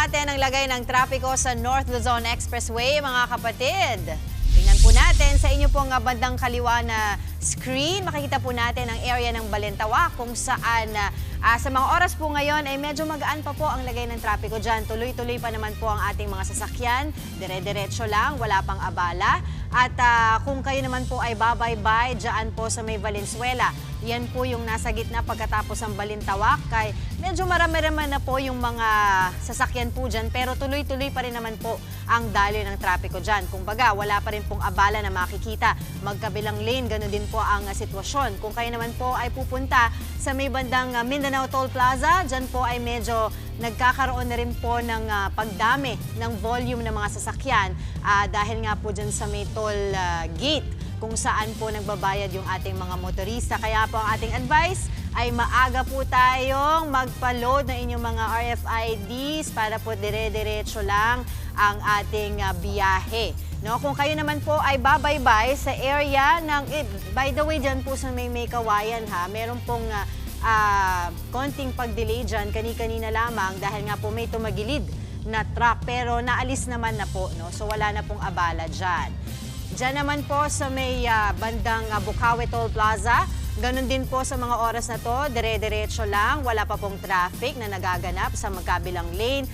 natin ang lagay ng trapiko sa North Luzon Expressway, mga kapatid. Tingnan po natin sa inyo pong bandang kaliwa na screen. Makikita po natin ang area ng Balintawak kung saan sa mga oras po ngayon ay medyo magaan pa po ang lagay ng trapiko dyan. Tuloy-tuloy pa naman po ang ating mga sasakyan. Dire-diretso lang, wala pang abala. At kung kayo naman po ay babaybay dyan po sa may Valenzuela, yan po yung nasa gitna pagkatapos ng Balintawak. Kay medyo marami-rami na po yung mga sasakyan po dyan, pero tuloy-tuloy pa rin naman po ang daloy ng trapiko dyan. Kung baga, wala pa rin pong abala na makikita. Magkabilang lane, gano'n din po ang sitwasyon. Kung kayo naman po ay pupunta sa may bandang Mindanao Toll Plaza, dyan po ay medyo nagkakaroon na rin po ng pagdami ng volume ng mga sasakyan dahil nga po dyan sa may toll gate kung saan po nagbabayad yung ating mga motorista. Kaya po ang ating advice ay maaga po tayong magpa-load ng inyong mga RFIDs para po dire-diretso lang ang ating biyahe. No, kung kayo naman po ay babaybay sa area ng, by the way, dyan po sa may Kawayan ha, meron pong konting pag-delay dyan, kani-kanina lamang dahil nga po may tumagilid na truck pero naalis naman na po, no? So wala na pong abala dyan. Dyan naman po sa may bandang Bukawi Toll Plaza, ganun din po sa mga oras na to, dire-diretso lang, wala pa pong traffic na nagaganap sa magkabilang lane.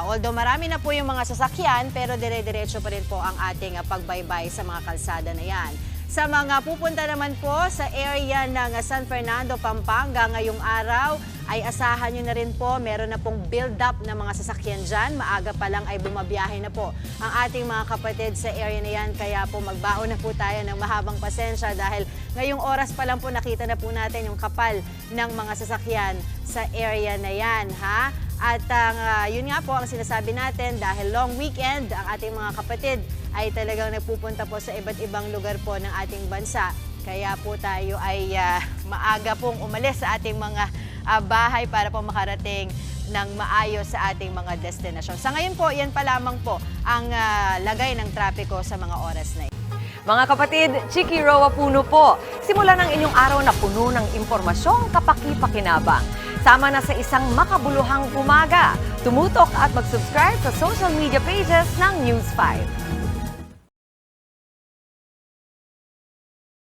Although marami na po yung mga sasakyan, pero dire-diretso pa rin po ang ating pagbaybay sa mga kalsada na yan. Sa mga pupunta naman po sa area ng San Fernando, Pampanga ngayong araw, ay asahan nyo na rin po, meron na pong build-up ng mga sasakyan dyan. Maaga pa lang ay bumabiyahe na po ang ating mga kapatid sa area na yan. Kaya po magbaon na po tayo ng mahabang pasensya dahil ngayong oras pa lang po nakita na po natin yung kapal ng mga sasakyan sa area na yan. Ha? At yun nga po ang sinasabi natin dahil long weekend ang ating mga kapatid ay talagang nagpupunta po sa iba't ibang lugar po ng ating bansa. Kaya po tayo ay maaga pong umalis sa ating mga bahay para po makarating ng maayos sa ating mga destinasyon. Sa ngayon po, yan pa lamang po ang lagay ng trapiko sa mga oras na ito. Mga kapatid, Chiki Roa Puno po. Simulan ang inyong araw na puno ng impormasyong kapaki-pakinabang. Sama na sa isang makabuluhang umaga. Tumutok at mag-subscribe sa social media pages ng News 5.